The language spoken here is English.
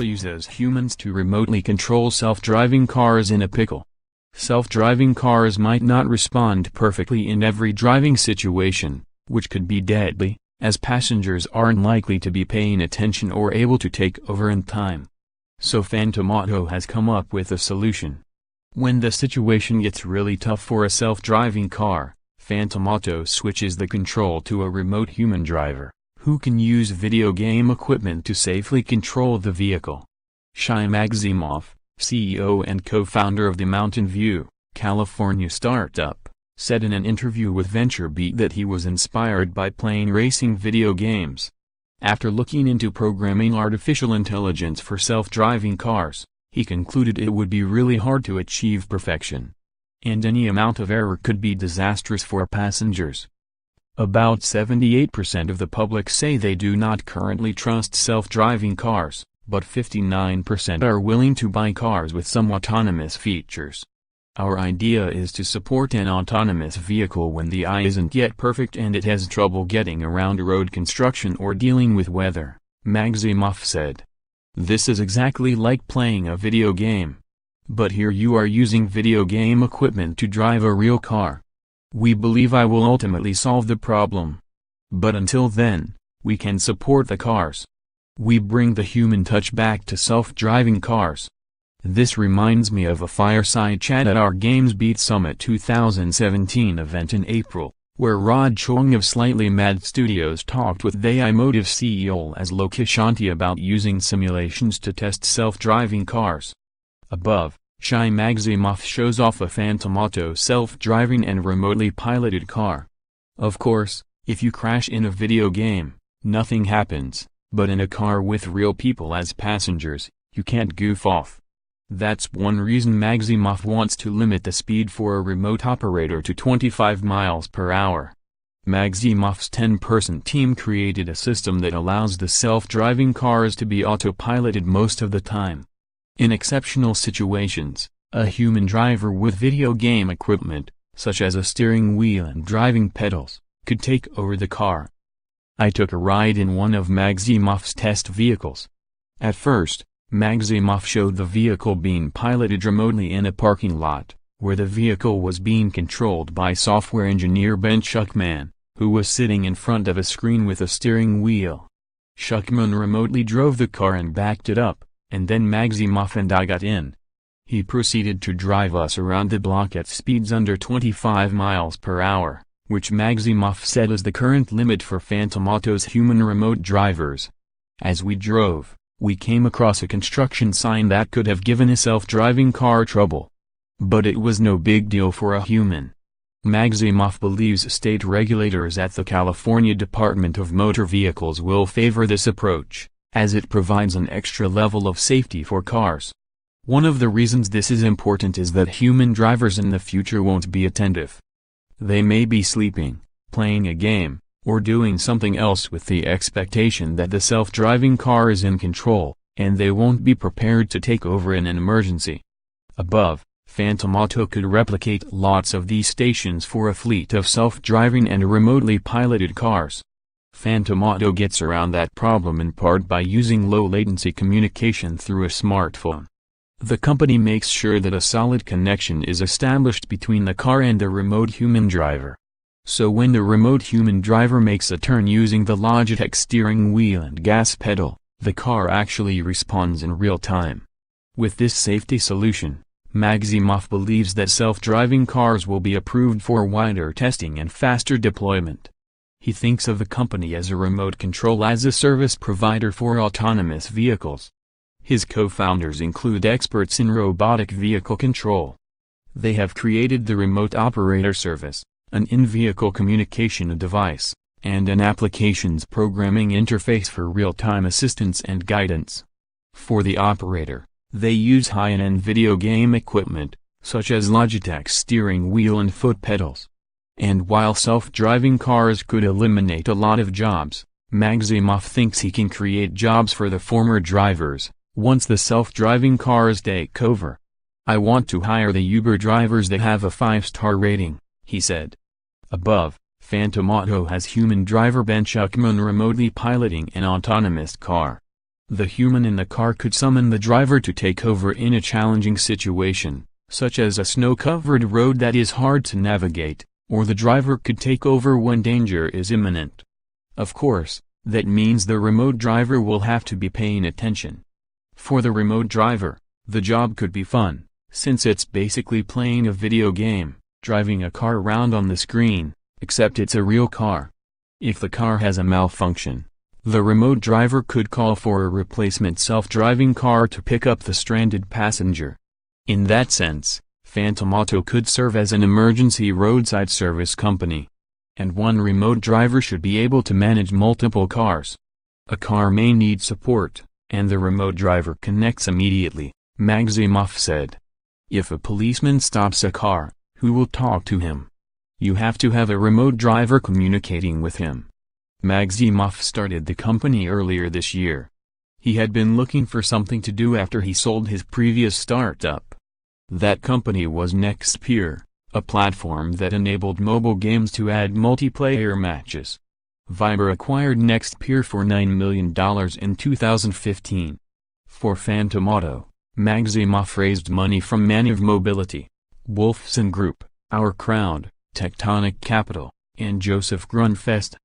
uses humans to remotely control self-driving cars in a pickle. Self-driving cars might not respond perfectly in every driving situation, which could be deadly, as passengers aren't likely to be paying attention or able to take over in time. So VentureBeat has come up with a solution. When the situation gets really tough for a self-driving car, VentureBeat switches the control to a remote human driver, who can use video game equipment to safely control the vehicle. Shai Magzimof, CEO and co-founder of the Mountain View, California startup, said in an interview with VentureBeat that he was inspired by playing racing video games. After looking into programming artificial intelligence for self-driving cars, he concluded it would be really hard to achieve perfection. And any amount of error could be disastrous for passengers. About 78% of the public say they do not currently trust self-driving cars, but 59% are willing to buy cars with some autonomous features. Our idea is to support an autonomous vehicle when the AI isn't yet perfect and it has trouble getting around road construction or dealing with weather, Magzimof said. This is exactly like playing a video game. But here you are using video game equipment to drive a real car. We believe I will ultimately solve the problem. But until then, we can support the cars. We bring the human touch back to self-driving cars. This reminds me of a fireside chat at our VentureBeat Summit 2017 event in April, where Rod Chong of Slightly Mad Studios talked with the iMotive CEO Laszlo Kishanti about using simulations to test self-driving cars. Above, Shai Magzimof shows off a VentureBeat self-driving and remotely piloted car. Of course, if you crash in a video game, nothing happens. But in a car with real people as passengers, you can't goof off. That's one reason Magzimof wants to limit the speed for a remote operator to 25 miles per hour. Magzimof's 10-person team created a system that allows the self-driving cars to be autopiloted most of the time. In exceptional situations, a human driver with video game equipment, such as a steering wheel and driving pedals, could take over the car. I took a ride in one of Magzimof's test vehicles. At first, Magzimof showed the vehicle being piloted remotely in a parking lot, where the vehicle was being controlled by software engineer Ben Schuckman, who was sitting in front of a screen with a steering wheel. Schuckman remotely drove the car and backed it up, and then Magzimof and I got in. He proceeded to drive us around the block at speeds under 25 miles per hour. Which Magzimof said is the current limit for VentureBeat's human remote drivers. As we drove, we came across a construction sign that could have given a self-driving car trouble. But it was no big deal for a human. Magzimof believes state regulators at the California Department of Motor Vehicles will favor this approach, as it provides an extra level of safety for cars. One of the reasons this is important is that human drivers in the future won't be attentive. They may be sleeping, playing a game, or doing something else with the expectation that the self-driving car is in control, and they won't be prepared to take over in an emergency. Above, VentureBeat could replicate lots of these stations for a fleet of self-driving and remotely piloted cars. VentureBeat gets around that problem in part by using low-latency communication through a smartphone. The company makes sure that a solid connection is established between the car and the remote human driver. So when the remote human driver makes a turn using the Logitech steering wheel and gas pedal, the car actually responds in real time. With this safety solution, Magzimof believes that self-driving cars will be approved for wider testing and faster deployment. He thinks of the company as a remote control-as-a-service provider for autonomous vehicles. His co-founders include experts in robotic vehicle control. They have created the Remote Operator Service, an in-vehicle communication device, and an applications programming interface for real-time assistance and guidance. For the operator, they use high-end video game equipment, such as Logitech's steering wheel and foot pedals. And while self-driving cars could eliminate a lot of jobs, Magzimof thinks he can create jobs for the former drivers, once the self-driving cars take over. I want to hire the Uber drivers that have a 5-star rating, he said. Above, VentureBeat has human driver Ben Schuckman remotely piloting an autonomous car. The human in the car could summon the driver to take over in a challenging situation, such as a snow-covered road that is hard to navigate, or the driver could take over when danger is imminent. Of course, that means the remote driver will have to be paying attention. For the remote driver, the job could be fun, since it's basically playing a video game, driving a car around on the screen, except it's a real car. If the car has a malfunction, the remote driver could call for a replacement self-driving car to pick up the stranded passenger. In that sense, Phantom Auto could serve as an emergency roadside service company. And one remote driver should be able to manage multiple cars. A car may need support, and the remote driver connects immediately, Magzimof said. If a policeman stops a car, who will talk to him? You have to have a remote driver communicating with him. Magzimof started the company earlier this year. He had been looking for something to do after he sold his previous startup. That company was NextPeer, a platform that enabled mobile games to add multiplayer matches. Viber acquired NextPeer for $9 million in 2015. For Phantom Auto, Magzimof raised money from Maniv Mobility, Wolfson Group, Our Crowd, Tectonic Capital, and Joseph Grunfest.